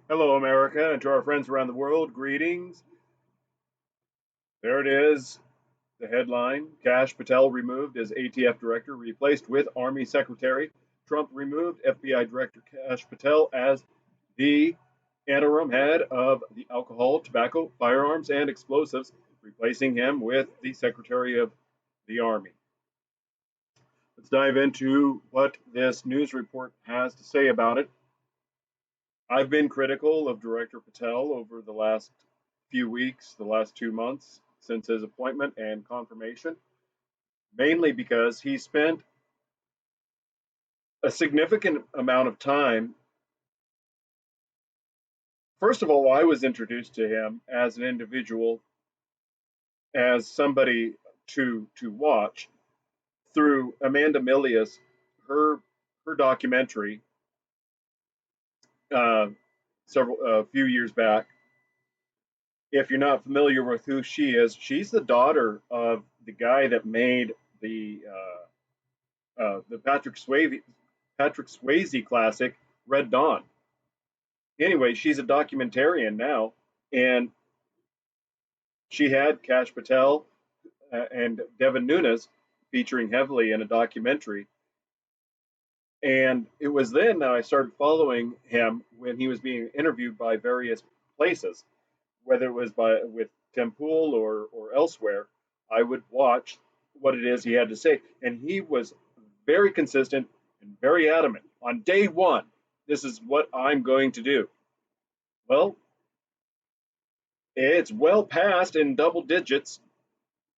Hello, America, and to our friends around the world, greetings. There it is, the headline. Kash Patel removed as ATF director, replaced with Army Secretary. Trump removed FBI Director Kash Patel as the interim head of the alcohol, tobacco, firearms, and explosives, replacing him with the Secretary of the Army. Let's dive into what this news report has to say about it. I've been critical of Director Patel over the last few weeks, the last 2 months since his appointment and confirmation, mainly because he spent a significant amount of time. First of all, I was introduced to him as an individual, as somebody to watch through Amanda Milius, her her documentary uh, several a few years back. If you're not familiar with who she is, she's the daughter of the guy that made the Patrick Swayze classic Red Dawn. Anyway, she's a documentarian now, and she had Kash Patel and Devin Nunes featuring heavily in a documentary. And it was then that I started following him when he was being interviewed by various places, whether it was with Tim Pool or elsewhere. I would watch what it is he had to say, and he was very consistent and very adamant. On day one, this is what I'm going to do. Well, it's well past in double digits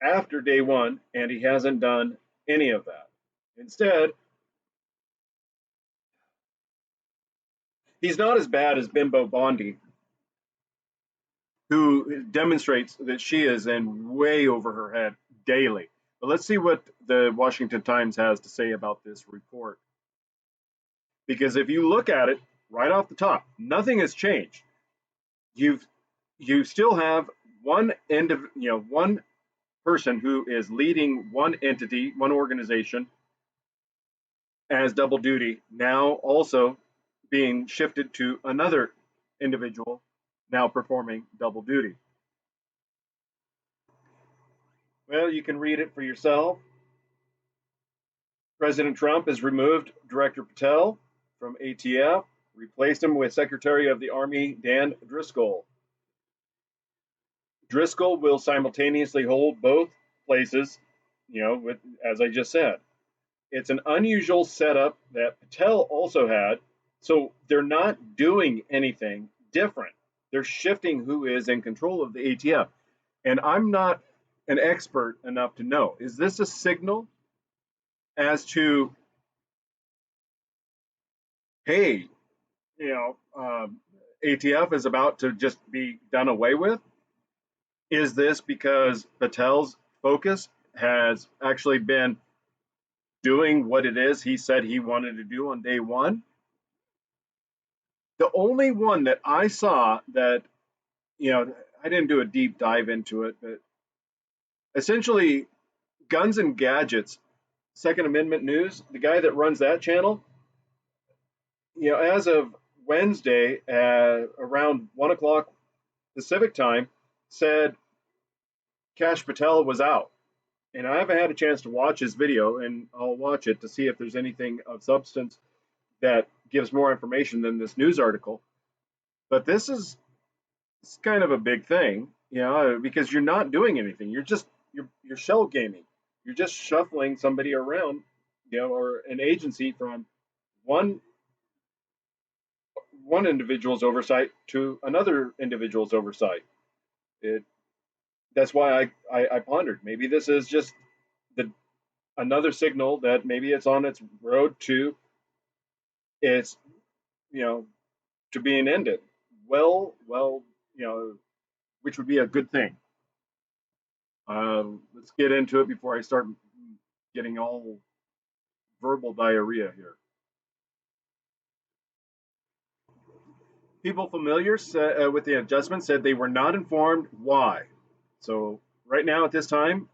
after day one, and he hasn't done any of that. Instead, he's not as bad as Bimbo Bondi, who demonstrates that she is in way over her head daily. But let's see what the Washington Times has to say about this report. Because if you look at it right off the top, nothing has changed. You've you still have one person who is leading one entity, one organization as double duty, now also being shifted to another individual now performing double duty. Well, you can read it for yourself. President Trump has removed Director Patel from ATF, replaced him with Secretary of the Army Dan Driscoll. Driscoll will simultaneously hold both places, as I just said. It's an unusual setup that Patel also had, so they're not doing anything different. They're shifting who is in control of the ATF. And I'm not an expert enough to know. Is this a signal as to, hey, ATF is about to just be done away with? Is this because Patel's focus has actually been doing what it is he said he wanted to do on day one? The only one that I saw that, I didn't do a deep dive into it, but essentially, Guns and Gadgets, Second Amendment News, the guy that runs that channel, as of Wednesday around 1 o'clock Pacific time, said Kash Patel was out. And I haven't had a chance to watch his video, and I'll watch it to see if there's anything of substance that gives more information than this news article. But this is it's kind of a big thing, because you're not doing anything. You're shell gaming. You're just shuffling somebody around, or an agency from one one individual's oversight to another individual's oversight. It That's why I pondered maybe this is just the another signal that maybe it's on its road to its you know to being ended. Well, which would be a good thing. Let's get into it before I start getting all verbal diarrhea here. People familiar with the adjustment said they were not informed why. So right now at this time,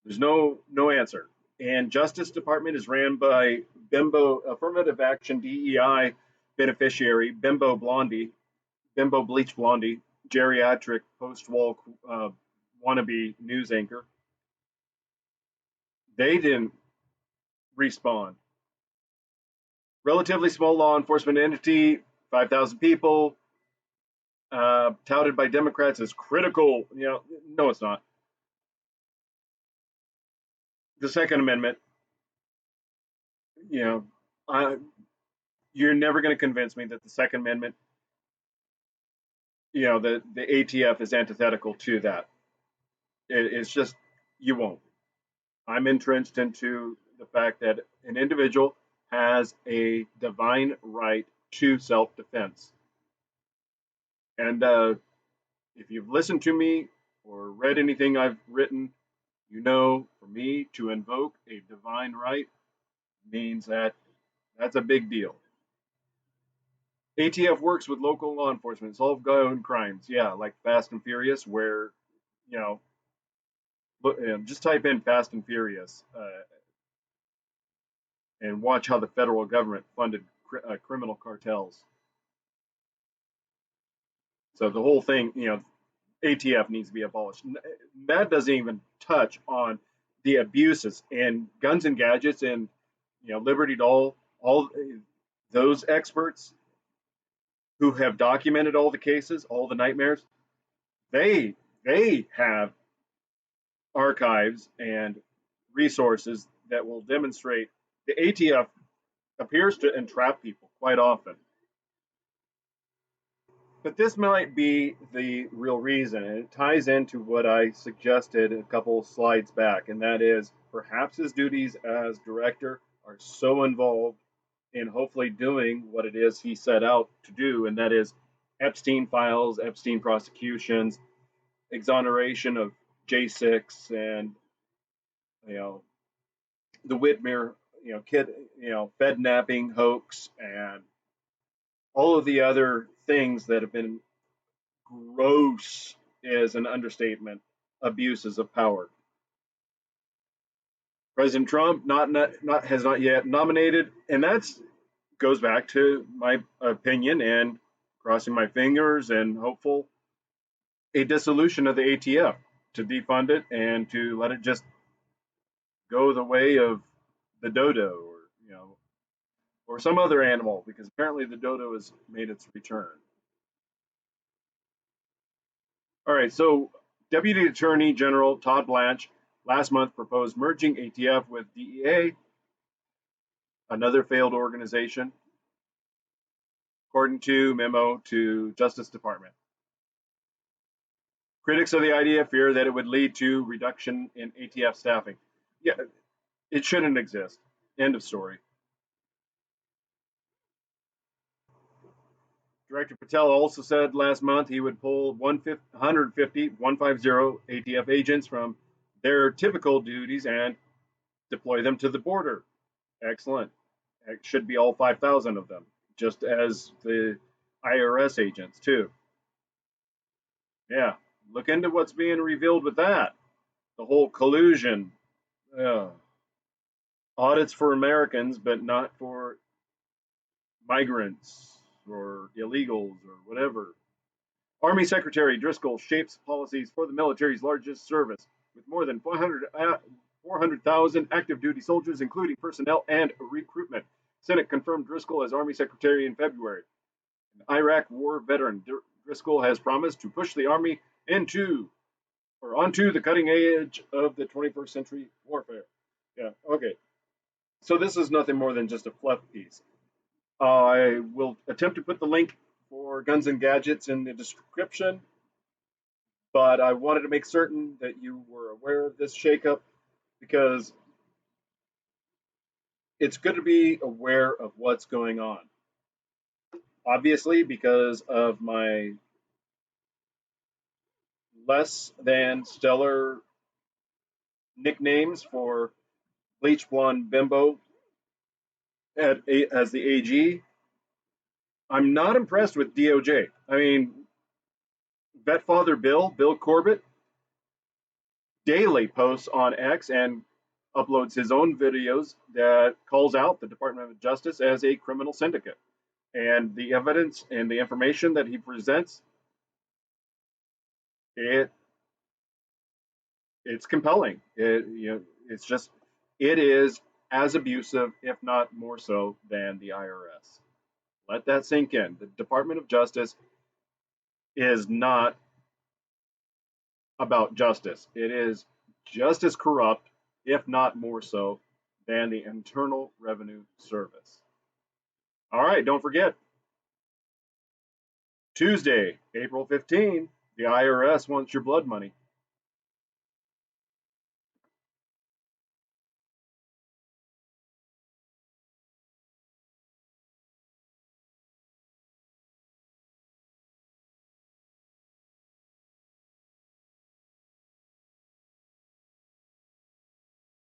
there's no answer. And Justice Department is ran by Bimbo Affirmative Action DEI beneficiary, Bimbo Bleach Blondie, geriatric post-wall wannabe news anchor. They didn't respond. Relatively small law enforcement entity, 5,000 people, touted by Democrats as critical. No, it's not. The Second Amendment, you know, you're never going to convince me that the Second Amendment, the ATF is antithetical to that. It's just, you won't. I'm entrenched into the fact that an individual has a divine right to self defense. And if you've listened to me or read anything I've written, for me to invoke a divine right means that's a big deal. ATF works with local law enforcement, solve gun crimes. Yeah, like Fast and Furious, where, you know, just type in Fast and Furious and watch how the federal government funded criminal cartels. So the whole thing, ATF needs to be abolished. That doesn't even touch on the abuses and guns and gadgets and Liberty Doll, all those experts who have documented all the cases, all the nightmares. They have archives and resources that will demonstrate the ATF appears to entrap people quite often. But this might be the real reason, and it ties into what I suggested a couple slides back, and that is perhaps his duties as director are so involved in hopefully doing what it is he set out to do, and that is Epstein files, Epstein prosecutions, exoneration of J6, and the Whitmer Fed napping hoax, and all of the other things that have been gross is an understatement abuses of power. President Trump has not yet nominated, and that's goes back to my opinion and crossing my fingers and hopeful a dissolution of the ATF to defund it and to let it just go the way of the dodo or some other animal, because apparently the dodo has made its return. All right, so Deputy Attorney General Todd Blanche last month proposed merging ATF with DEA, another failed organization, according to memo to Justice Department. Critics of the idea fear that it would lead to reduction in ATF staffing. Yeah, it shouldn't exist. End of story. Director Patel also said last month he would pull 150 ATF agents from their typical duties and deploy them to the border. Excellent. It should be all 5,000 of them, just as the IRS agents, too. Yeah, look into what's being revealed with that. The whole collusion. Audits for Americans, but not for migrants or illegals or whatever. Army Secretary Driscoll shapes policies for the military's largest service, with more than 400,000 active duty soldiers, including personnel and recruitment. Senate confirmed Driscoll as Army Secretary in February. An Iraq war veteran, Driscoll has promised to push the Army onto the cutting edge of the 21st century warfare. Yeah, okay. So this is nothing more than just a fluff piece. I will attempt to put the link for Guns and Gadgets in the description, but I wanted to make certain that you were aware of this shakeup because it's good to be aware of what's going on. Obviously, because of my less than stellar nicknames for Bleach Blonde Bimbo as the AG, I'm not impressed with DOJ. I mean, Vet Father Bill Corbett, daily posts on X and uploads his own videos that calls out the Department of Justice as a criminal syndicate. And the evidence and the information that he presents, it it's compelling. It is as abusive, if not more so, than the IRS. Let that sink in. The Department of Justice is not about justice. It is just as corrupt, if not more so, than the Internal Revenue Service. All right, don't forget, Tuesday, April 15, the IRS wants your blood money.